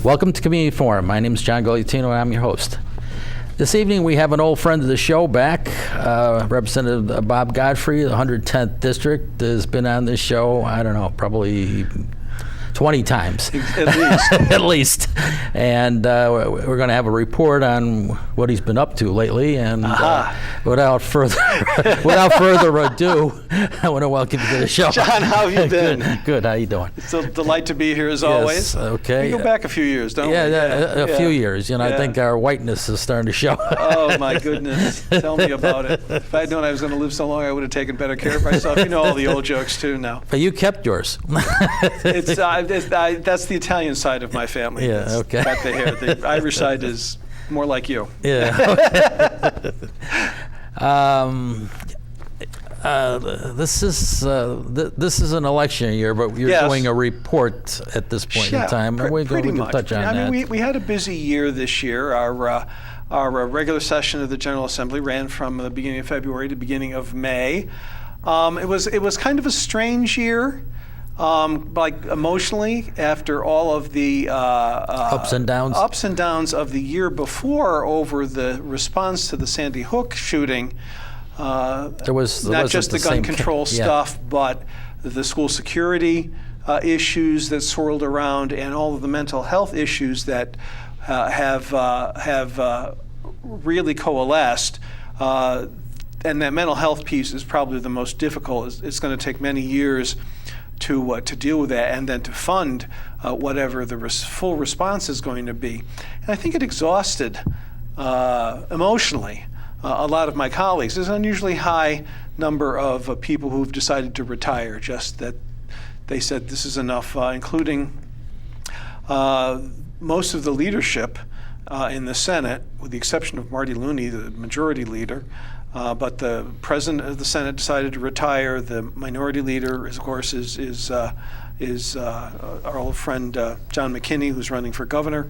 Welcome to Community Forum. My name is John Goliatino, and I'm your host. This evening we have an old friend of the show back, Representative Bob Godfrey, the 110th District, has been on this show, I don't know, probably 20 times. At least. At least. And we're going to have a report on what he's been up to lately. And without further ado, I want to welcome you to the show. John, how have you been? Good. How you doing? It's a delight to be here as Yes, always. okay. We go back a few years, don't we? A few years. You know, Yeah. I think our whiteness is starting to show. Oh, my goodness. Tell me about it. If I'd known I was going to live so long, I would have taken better care of myself. You know all the old jokes, too, now. But you kept yours. That's the Italian side of my family. Yeah, That's okay. got the hair. The Irish side is more like you. Yeah. This is an election year, but you're Yes. doing a report at this point in time. and we pretty can much. touch on I that. mean, we had a busy year this year. Our regular session of the General Assembly ran from the beginning of February to beginning of May. It was kind of a strange year. Like emotionally, after all of the Ups and downs of the year before over the response to the Sandy Hook shooting, there was not just the gun same control stuff, but the school security issues that swirled around, and all of the mental health issues that have really coalesced. And that mental health piece is probably the most difficult. It's going to take many years to deal with that, and then to fund whatever the full response is going to be. And I think it exhausted emotionally a lot of my colleagues. There's an unusually high number of people who've decided to retire, just that they said this is enough, including most of the leadership in the Senate, with the exception of Marty Looney, the majority leader. But the president of the Senate decided to retire. The minority leader, of course, is our old friend John McKinney, who's running for governor.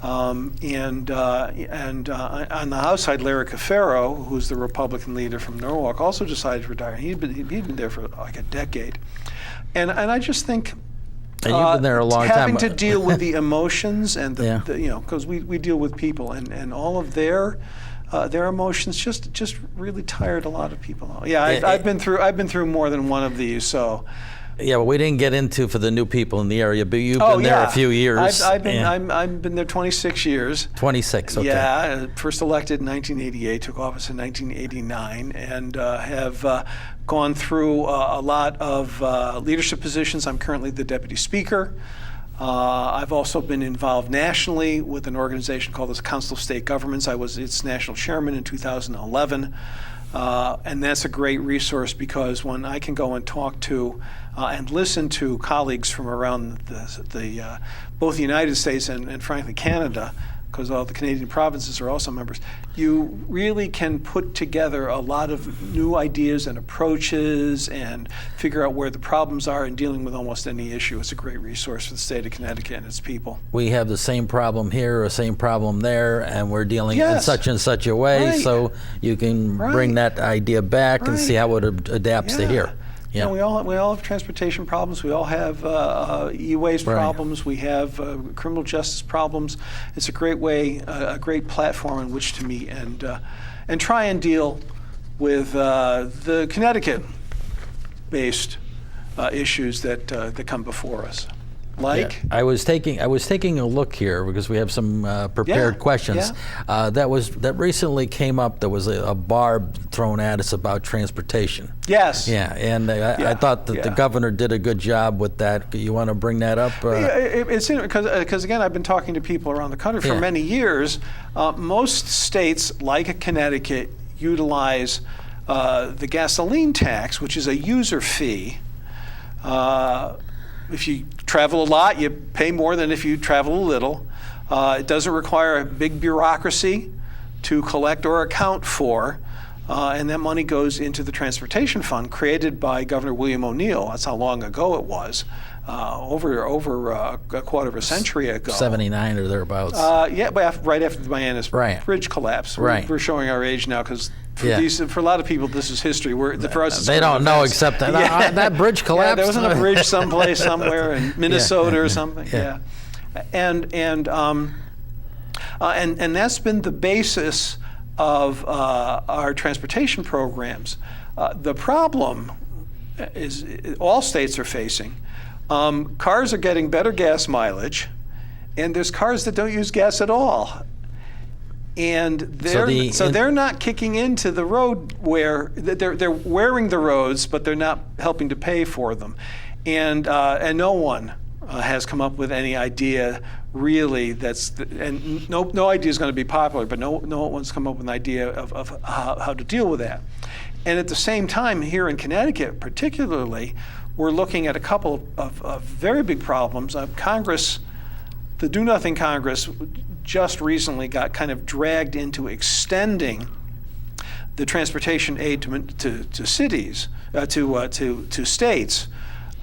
And on the House side, Larry Cafaro, who's the Republican leader from Norwalk, also decided to retire. He'd been there for like a decade. And I just think. And you've been there a long time. Having to deal with the emotions and because we deal with people, and all of their emotions just really tired a lot of people out. Yeah, I've been through more than one of these. So. Yeah, but we didn't get into for the new people in the area. But you've been there a few years. I've been there 26 years. 26. Okay. Yeah, first elected in 1988, took office in 1989, and have gone through a lot of leadership positions. I'm currently the deputy speaker. I've also been involved nationally with an organization called the Council of State Governments. I was its national chairman in 2011. And that's a great resource, because when I can go and talk to and listen to colleagues from around both the United States and frankly Canada, because all the Canadian provinces are also members, you really can put together a lot of new ideas and approaches and figure out where the problems are in dealing with almost any issue. It's a great resource for the state of Connecticut and its people. We have the same problem here, or same problem there, and we're dealing in Yes. such and such a way, Right. so you can bring that idea back and see how it adapts to here. Yeah. You know, we all have transportation problems. We all have e-waste problems. We have criminal justice problems. It's a great way, a great platform on which to meet and try and deal with the Connecticut-based issues that come before us. Like? Yeah. I was taking a look here because we have some prepared questions. That recently came up. There was a barb thrown at us about transportation. Yes. Yeah, and I thought that the governor did a good job with that. You want to bring that up? It's because again, I've been talking to people around the country for many years. Most states, like Connecticut, utilize the gasoline tax, which is a user fee. If you travel a lot, you pay more than if you travel a little. It doesn't require a big bureaucracy to collect or account for, and that money goes into the transportation fund created by Governor William O'Neill. That's how long ago it was, over a quarter of a century ago. 79 or thereabouts. But right after the Marianas Bridge collapse. We're showing our age now because for a lot of people, this is history. For us, they don't know except that that bridge collapsed. There wasn't a bridge someplace somewhere in Minnesota or something. And that's been the basis of our transportation programs. The problem is all states are facing. Cars are getting better gas mileage, and there's cars that don't use gas at all. And they're not kicking into the road where they're wearing the roads, but they're not helping to pay for them. And no one has come up with any idea really and no idea is going to be popular, but no one's come up with an idea of how to deal with that. And at the same time, here in Connecticut particularly, we're looking at a couple of very big problems. Congress, the Do Nothing Congress, just recently got kind of dragged into extending the transportation aid to cities, to states,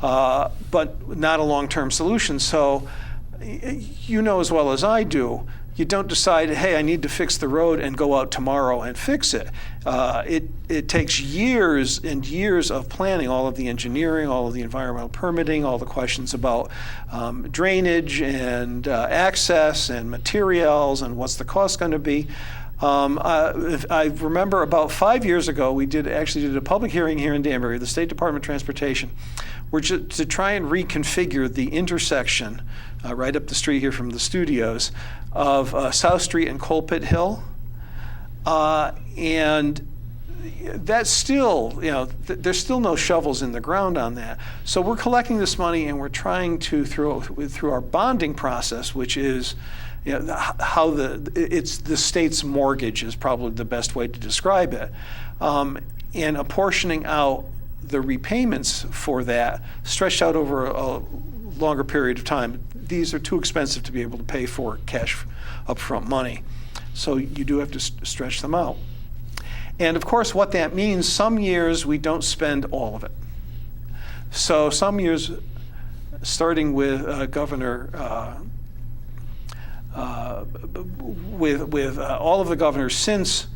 but not a long-term solution. So you know as well as I do, you don't decide, hey, I need to fix the road and go out tomorrow and fix it. It takes years and years of planning, all of the engineering, all of the environmental permitting, all the questions about drainage and access and materials and what's the cost going to be. I remember about 5 years ago, we actually did a public hearing here in Danbury, the State Department of Transportation, to try and reconfigure the intersection right up the street here from the studios of South Street and Colpit Hill. And that's still, there's still no shovels in the ground on that. So we're collecting this money and we're trying to, through our bonding process, which is, it's the state's mortgage is probably the best way to describe it, and apportioning out the repayments for that stretched out over a longer period of time. These are too expensive to be able to pay for cash upfront money. So you do have to stretch them out. And of course, what that means, some years we don't spend all of it. So some years, starting with Governor, with all of the governors since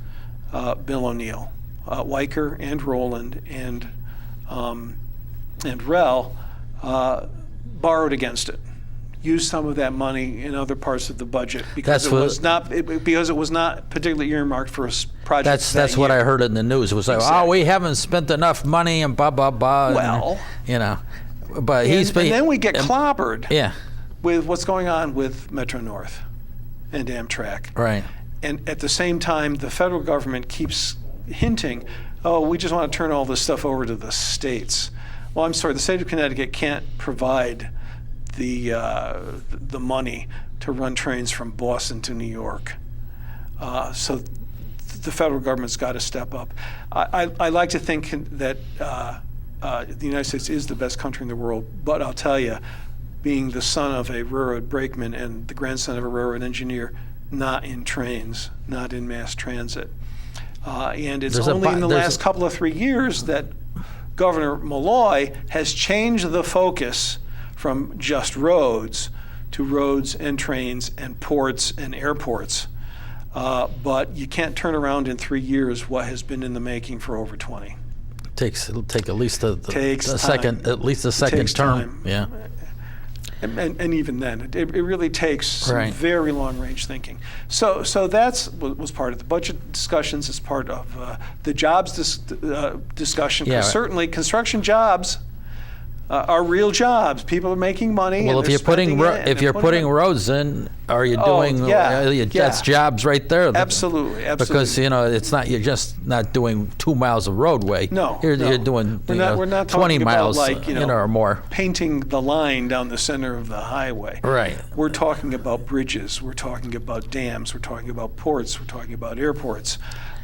Bill O'Neill, Weicker and Rowland and Rell, borrowed against it. Used some of that money in other parts of the budget because it was not particularly earmarked for a project. That's what I heard in the news. It was like, exactly. Oh, we haven't spent enough money and blah blah blah. Well, but and then we get clobbered. Yeah. With what's going on with Metro North and Amtrak. Right. And at the same time, the federal government keeps hinting, oh, we just want to turn all this stuff over to the states. Well, I'm sorry, the state of Connecticut can't provide the money to run trains from Boston to New York. So the federal government's got to step up. I like to think that the United States is the best country in the world, but I'll tell you, being the son of a railroad brakeman and the grandson of a railroad engineer, not in trains, not in mass transit. And it's only in the last couple of 3 years that Governor Malloy has changed the focus from just roads to roads and trains and ports and airports. But you can't turn around in 3 years what has been in the making for over 20. It'll take at least a second term. Time. Yeah. And even then, it really takes some very long-range thinking. So that's was part of the budget discussions. It's part of the jobs discussion. Yeah, certainly, construction jobs are real jobs. People are making money. Well, if you're putting roads in, are you doing? That's jobs right there. Absolutely. Because it's not, you're just not doing 2 miles of roadway. No, you're doing we're not 20 miles, about or more. Painting the line down the center of the highway. Right. We're talking about bridges. We're talking about dams. We're talking about ports. We're talking about airports,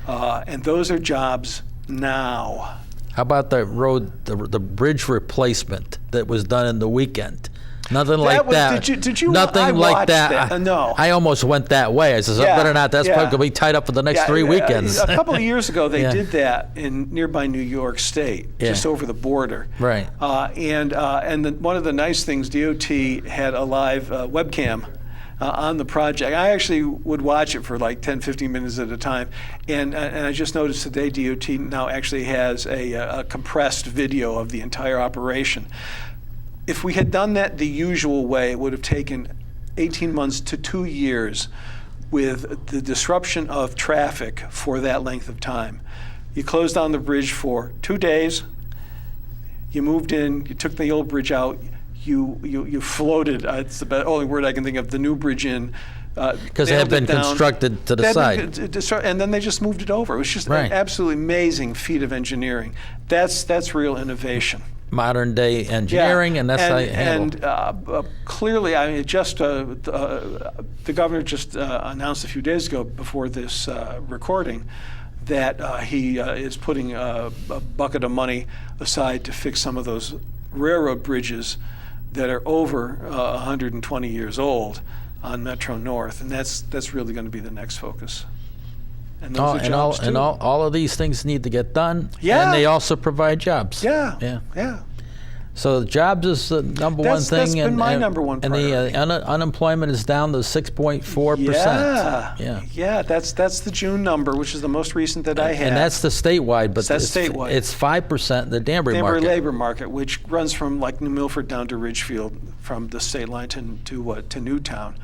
and those are jobs now. How about the road, the bridge replacement that was done in the weekend? Nothing like that. Did you? Nothing like that. No. I almost went that way. I said, better not. That's probably going to be tied up for the next 3 weekends. A couple of years ago, they did that in nearby New York State, just over the border. Right. One of the nice things, DOT had a live webcam on the project. I actually would watch it for like 10, 15 minutes at a time. And I just noticed today DOT now actually has a compressed video of the entire operation. If we had done that the usual way, it would have taken 18 months to 2 years with the disruption of traffic for that length of time. You closed down the bridge for 2 days. You moved in. You took the old bridge out. You floated. It's the only word I can think of. The new bridge in. Because it had been constructed to the side. And then they just moved it over. It was just an absolutely amazing feat of engineering. That's real innovation. Modern day engineering, and that's how you handle. And clearly, I mean, the governor just announced a few days ago before this recording that he is putting a bucket of money aside to fix some of those railroad bridges that are over 120 years old on Metro North, and that's really going to be the next focus. And those are jobs too. All of these things need to get done. Yeah. And they also provide jobs. Yeah. So jobs is the number one thing. That's been my number one priority. And the unemployment is down to 6.4%. Yeah. That's the June number, which is the most recent that I have. And that's the statewide, but that's statewide. It's 5% in the Danbury market. Labor market, which runs from like New Milford down to Ridgefield, from the state line to Newtown,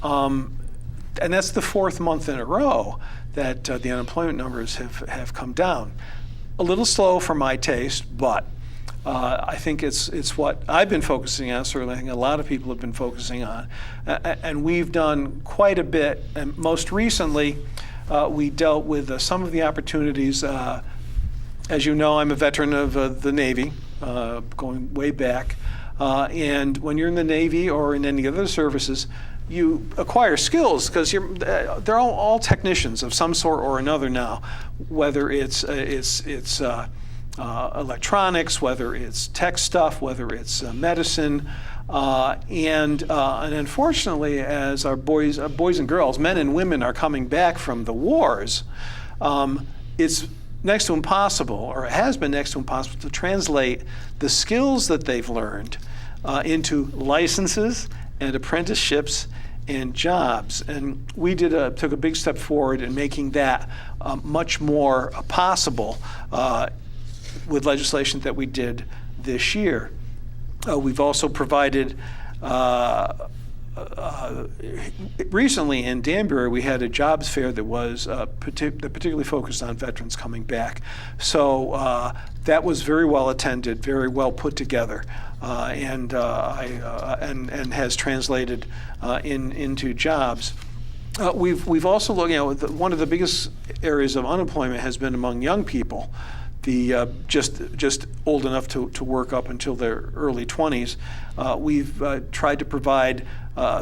and that's the 4th month in a row that the unemployment numbers have come down. A little slow for my taste, but I think it's what I've been focusing on. Certainly, I think a lot of people have been focusing on, and we've done quite a bit. And most recently, we dealt with some of the opportunities. As you know, I'm a veteran of the Navy, going way back. And when you're in the Navy or in any other services, you acquire skills because they're all technicians of some sort or another now, whether it's electronics, whether it's tech stuff, whether it's medicine, and unfortunately, as our boys and girls, men and women, are coming back from the wars, it's next to impossible, or it has been next to impossible, to translate the skills that they've learned into licenses and apprenticeships and jobs. And we took a big step forward in making that much more possible with legislation that we did this year. We've also provided, recently in Danbury, we had a jobs fair that was particularly focused on veterans coming back. So that was very well attended, very well put together, and has translated into jobs. We've also looked, one of the biggest areas of unemployment has been among young people. The just old enough to work up until their early 20s. We've tried to provide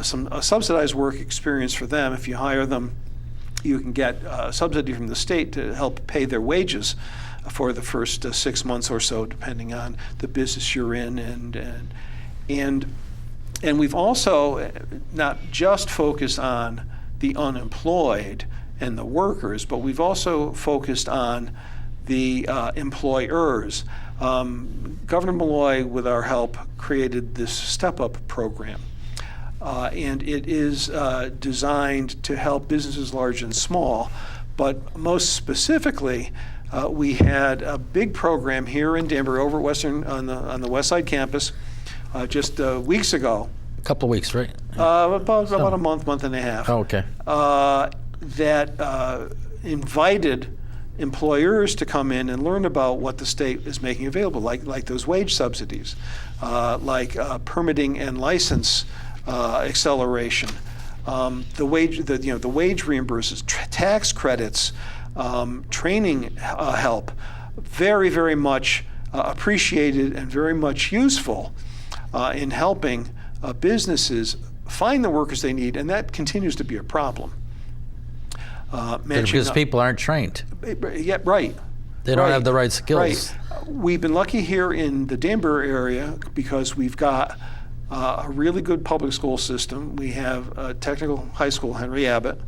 some subsidized work experience for them. If you hire them, you can get a subsidy from the state to help pay their wages for the first 6 months or so, depending on the business you're in. And we've also not just focused on the unemployed and the workers, but we've also focused on the employers. Governor Malloy, with our help, created this step-up program. And it is designed to help businesses large and small. But most specifically, we had a big program here in Danbury, over at Western, on the West Side campus, just weeks ago. A couple of weeks, right? About a month and a half. Oh, okay. That invited employers to come in and learn about what the state is making available, like those wage subsidies, like permitting and license acceleration, the wage reimburses, tax credits, training help, very, very much appreciated and very much useful in helping businesses find the workers they need, and that continues to be a problem. Because people aren't trained. Yeah, right. They don't have the right skills. Right. We've been lucky here in the Danbury area because we've got a really good public school system. We have a technical high school, Henry Abbott,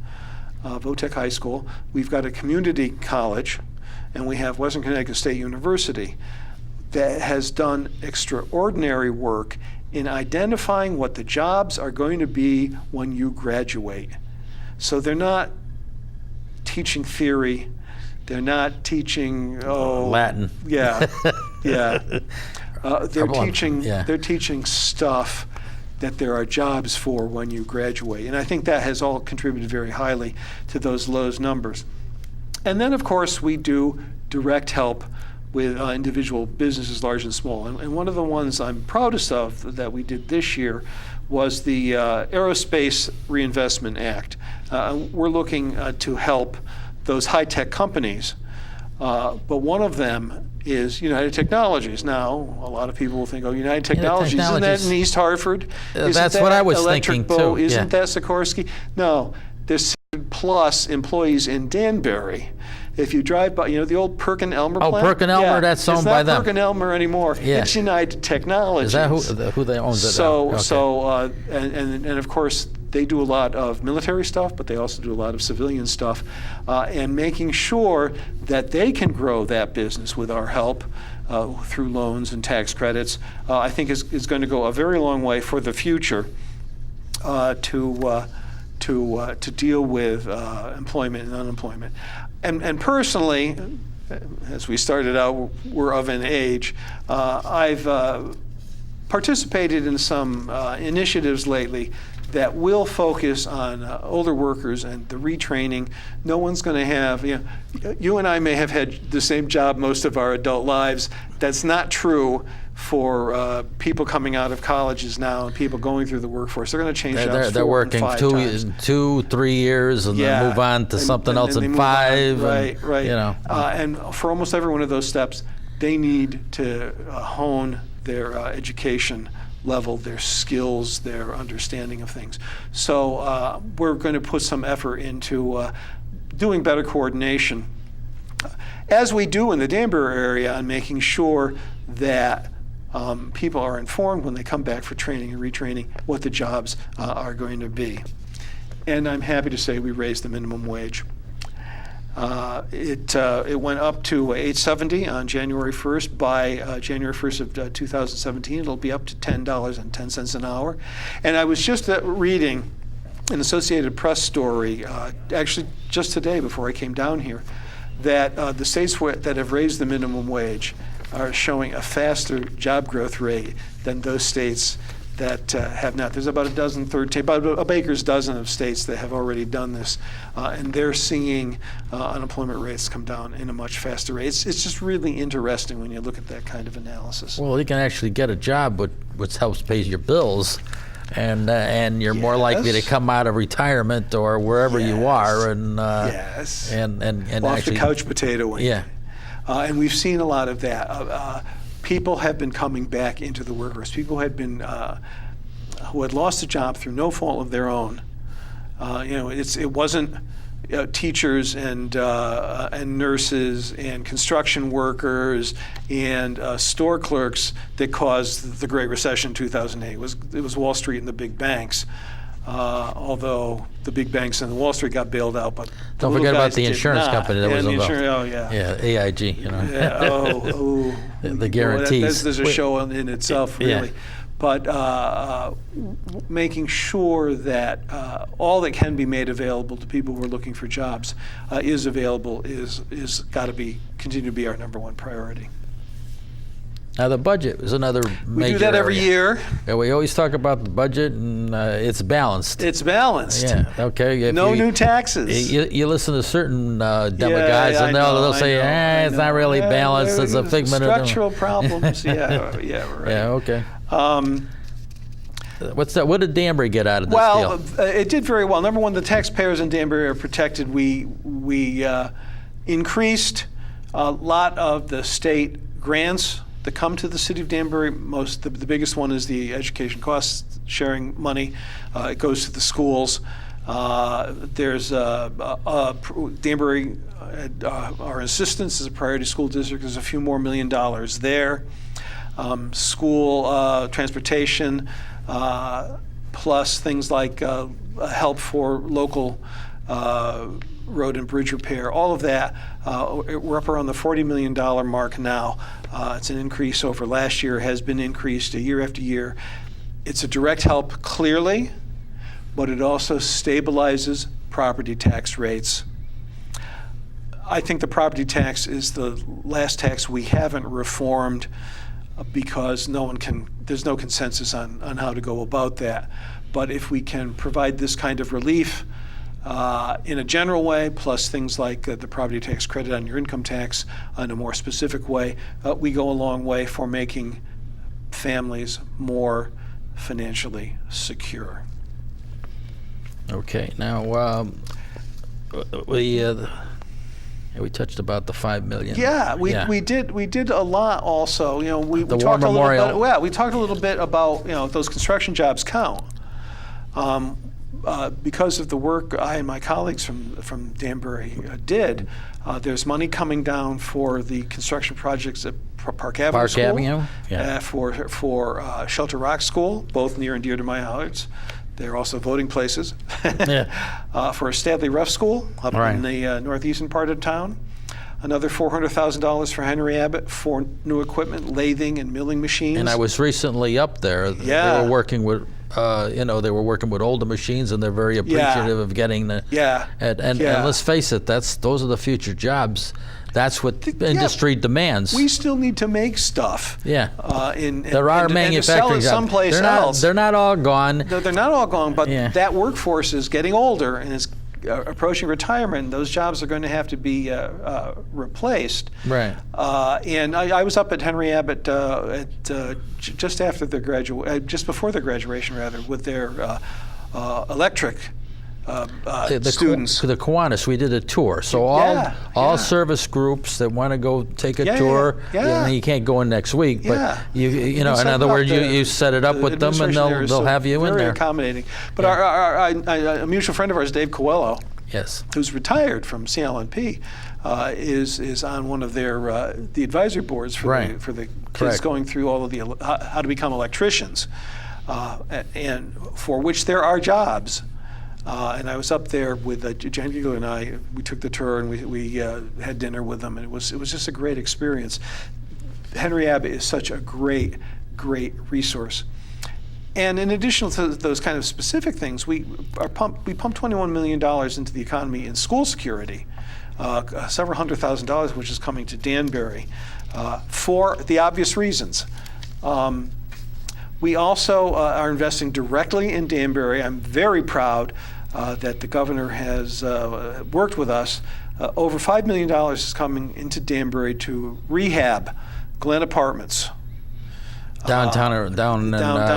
Votech High School. We've got a community college, and we have Western Connecticut State University that has done extraordinary work in identifying what the jobs are going to be when you graduate. So they're not teaching theory. They're not teaching Latin. Yeah, yeah. They're teaching stuff that there are jobs for when you graduate. And I think that has all contributed very highly to those Lowe's numbers. And then, of course, we do direct help with individual businesses, large and small. And one of the ones I'm proudest of that we did this year was the Aerospace Reinvestment Act. We're looking to help those high-tech companies, but one of them is United Technologies. Now, a lot of people will think, oh, United Technologies, isn't that in East Hartford? That's what I was thinking, too. Isn't that Sikorsky? No, there's 600+ employees in Danbury. If you drive by, the old Perkin-Elmer plant? Oh, Perkin-Elmer, that's owned by them. It's not Perkin-Elmer anymore. Yeah. It's United Technologies. Is that who they owns it now? Okay. And of course, they do a lot of military stuff, but they also do a lot of civilian stuff. And making sure that they can grow that business with our help through loans and tax credits, I think is going to go a very long way for the future to deal with employment and unemployment. And personally, as we started out, we're of an age. I've participated in some initiatives lately that will focus on older workers and the retraining. No one's going to have, you and I may have had the same job most of our adult lives. That's not true for people coming out of colleges now and people going through the workforce. They're going to change jobs. They're working 2-3 years and then move on to something else in 5. Right. And for almost every one of those steps, they need to hone their education level, their skills, their understanding of things. So we're going to put some effort into doing better coordination, as we do in the Danbury area, on making sure that people are informed when they come back for training and retraining what the jobs are going to be. And I'm happy to say we raised the minimum wage. It went up to $8.70 on January 1st. By January 1st of 2017, it'll be up to $10.10 an hour. And I was just reading an Associated Press story, actually just today before I came down here, that the states that have raised the minimum wage are showing a faster job growth rate than those states that have not. There's about about a baker's dozen of states that have already done this, and they're seeing unemployment rates come down in a much faster rate. It's just really interesting when you look at that kind of analysis. Well, you can actually get a job which helps pay your bills, and you're more likely to come out of retirement or wherever you are, and and off actually the couch potatoing. Yeah. And we've seen a lot of that. People have been coming back into the workforce. People had been who had lost a job through no fault of their own. It wasn't teachers and nurses and construction workers and store clerks that caused the Great Recession in 2008. It was Wall Street and the big banks. Although the big banks and Wall Street got bailed out, but don't forget about the insurance company that was involved. AIG, the guarantees. There's a show in itself, really. But making sure that all that can be made available to people who are looking for jobs is available is got to continue to be our number one priority. Now, the budget is another major We do that every year. Yeah, we always talk about the budget, and it's balanced. It's balanced. Yeah, okay. No new taxes. You listen to certain demo guys, and they'll say, it's not really balanced. It's a figment of structural problems. Yeah, right. Yeah, okay. What's that? What did Danbury get out of this deal? Well, it did very well. Number one, the taxpayers in Danbury are protected. We increased a lot of the state grants that come to the city of Danbury. The biggest one is the education cost sharing money. It goes to the schools. There's Danbury, our assistance as a priority school district. There's a few more $1 million there. School transportation, plus things like help for local road and bridge repair, all of that. We're up around the $40 million mark now. It's an increase over last year, has been increased year after year. It's a direct help, clearly, but it also stabilizes property tax rates. I think the property tax is the last tax we haven't reformed because there's no consensus on how to go about that. But if we can provide this kind of relief in a general way, plus things like the property tax credit on your income tax in a more specific way, we go a long way for making families more financially secure. Okay, now we touched about the $5 million. Yeah, we did a lot. Also, we The talked War a little Memorial. bit. Well, we talked a little bit about those construction jobs count. Because of the work I and my colleagues from Danbury did, there's money coming down for the construction projects at Park Avenue Park School, Avenue, yeah. for Shelter Rock School, both near and dear to my hearts. They're also voting places. Yeah. For Stadley Rough School up Right. in the northeastern part of town. Another $400,000 for Henry Abbott for new equipment, lathing and milling machines. And I was recently up there. Yeah. They were working with, they were working with older machines, and they're very appreciative of getting the. Yeah. And let's face it, those are the future jobs. That's what industry demands. We still need to make stuff. Yeah. There are and to manufacturing sell it jobs. someplace else. They're not all gone. No, they're not all gone, but Yeah. that workforce is getting older and is approaching retirement. Those jobs are going to have to be replaced. Right. And I was up at Henry Abbott just after their just before their graduation, rather, with their electric students. The Kiwanis, we did a tour. So all service groups that want to go take a tour, you can't go in next week, but in other words, you set it up with them and they'll have you in there. Very accommodating. But a mutual friend of ours, Dave Coelho, yes, who's retired from CLNP, is on one of their the advisory boards for the kids Correct. going through all of the how to become electricians, and for which there are jobs. And I was up there with Jan Giegler and I. We took the tour and we had dinner with them, and it was just a great experience. Henry Abbott is such a great resource. And in addition to those kind of specific things, we pumped $21 million into the economy in school security, several $100,000, which is coming to Danbury, for the obvious reasons. We also are investing directly in Danbury. I'm very proud that the governor has worked with us. Over $5 million is coming into Danbury to rehab Glen Apartments. Downtown or down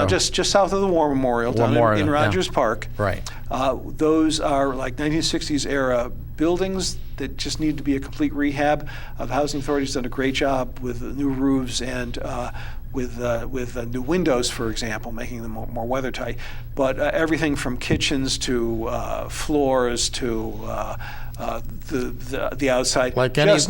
just south of the War Memorial, down in Rogers Park. Right. Those are like 1960s era buildings that just need to be a complete rehab. The Housing Authority's done a great job with new roofs and with new windows, for example, making them more weather tight. But everything from kitchens to floors to the outside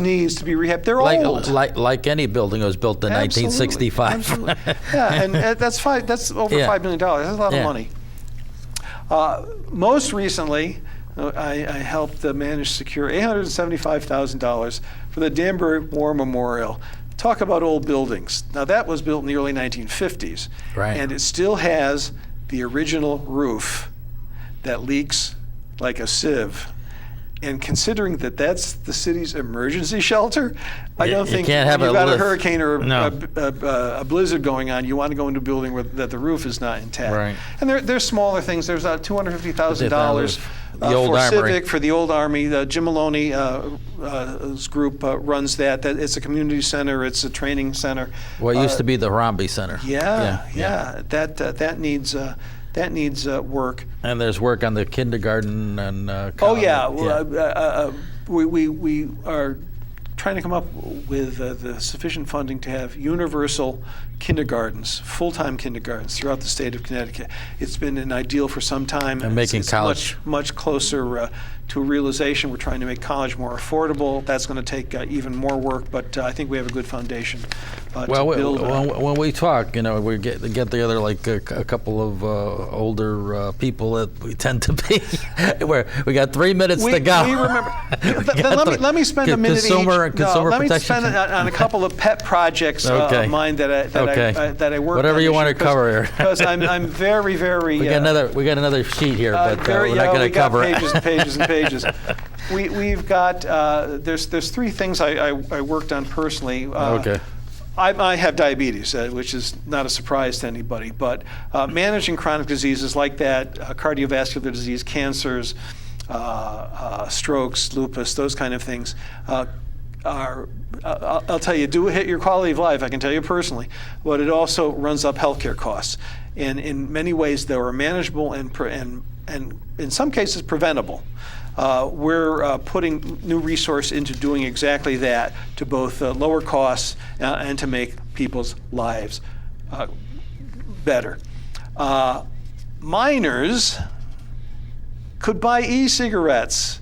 needs to be rehabbed. They're old. Like any building that was built in 1965. Absolutely. Yeah, and that's over $5 million. That's a lot of money. Most recently, I helped manage secure $875,000 for the Danbury War Memorial. Talk about old buildings. Now, that was built in the early 1950s. Right. And it still has the original roof that leaks like a sieve. And considering that that's the city's emergency shelter, I don't think can't have you've got a lift. hurricane or No. a blizzard going on, you want to go into a building where that the roof is not intact. Right. And there's smaller things. There's $250,000 The old for armory. Civic, for the old Army. Jim Maloney's group runs that. It's a community center. It's a training center. Well, it used to be the Romby Center. Yeah. That needs work. And there's work on the kindergarten and we are trying to come up with the sufficient funding to have universal kindergartens, full-time kindergartens throughout the state of Connecticut. It's been an ideal for some time. And making it's college much closer to a realization. We're trying to make college more affordable. That's going to take even more work, but I think we have a good foundation to build. When we talk, we get together like a couple of older people that we tend to be. Where we got 3 minutes to go. We remember. let me spend a minute consumer let me protection. spend on a couple of pet projects of mine that I work on. Whatever you want to cover here. Because I'm very. We got another sheet here, but we're not going to cover it. Pages and pages and pages. We've got there's three things I worked on personally. Okay. I have diabetes, which is not a surprise to anybody, but managing chronic diseases like that, cardiovascular disease, cancers, strokes, lupus, those kind of things, I'll tell you, do hit your quality of life, I can tell you personally, but it also runs up healthcare costs. And in many ways, they are manageable and in some cases preventable. We're putting new resource into doing exactly that, to both lower costs and to make people's lives better. Minors could buy e-cigarettes.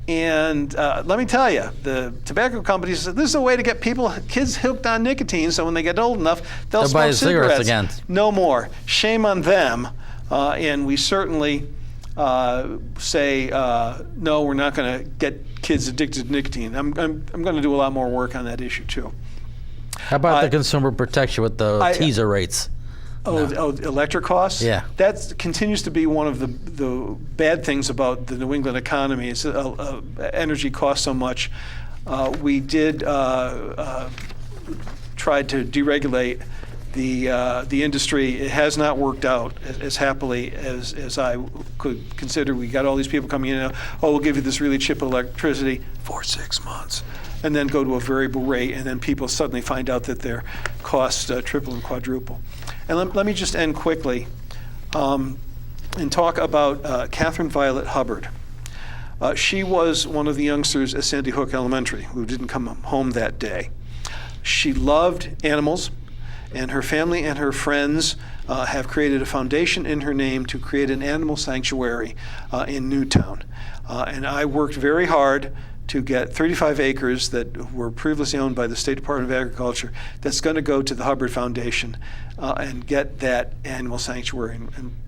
And let me tell you, the tobacco companies said this is a way to get kids hooked on nicotine, so when they get old enough, they'll buy smoke cigarettes again. No more. Shame on them. And we certainly say, no, we're not going to get kids addicted to nicotine. I'm going to do a lot more work on that issue, too. How about the consumer protection with the teaser rates? Electric costs? Yeah. That continues to be one of the bad things about the New England economy. It's energy costs so much. We did try to deregulate the industry. It has not worked out as happily as I could consider. We got all these people coming in and, we'll give you this really cheap electricity for 6 months. And then go to a variable rate, and then people suddenly find out that their costs triple and quadruple. And let me just end quickly and talk about Catherine Violet Hubbard. She was one of the youngsters at Sandy Hook Elementary who didn't come home that day. She loved animals, and her family and her friends have created a foundation in her name to create an animal sanctuary in Newtown. And I worked very hard to get 35 acres that were previously owned by the State Department of Agriculture that's going to go to the Hubbard Foundation and get that animal sanctuary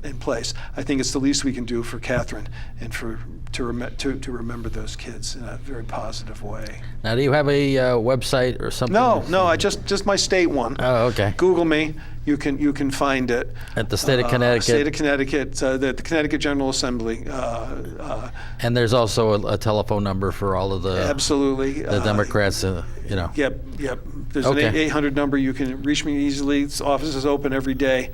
in place. I think it's the least we can do for Catherine and to remember those kids in a very positive way. Now, do you have a website or something? No, I just my state one. Oh, okay. Google me. You can find it. At the state of Connecticut. State of Connecticut, the Connecticut General Assembly. And there's also a telephone number for all of the absolutely the Democrats. Yep. There's Okay. an 800 number. You can reach me easily. This office is open every day.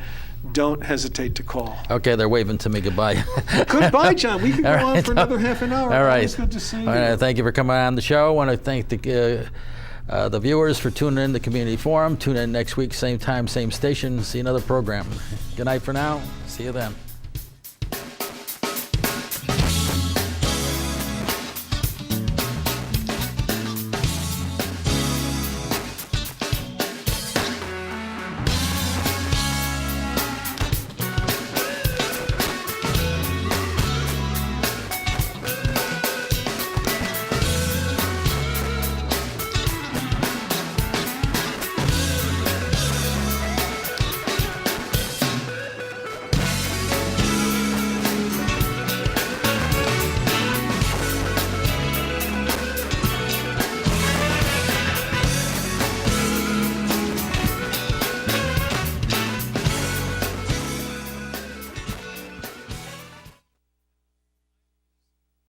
Don't hesitate to call. Okay, they're waving to me goodbye. Goodbye, John. We can go All on right. for another half an hour. All right. Always good to see you. All right, thank you for coming on the show. I want to thank the viewers for tuning in to Community Forum. Tune in next week, same time, same station. See another program. Good night for now. See you then.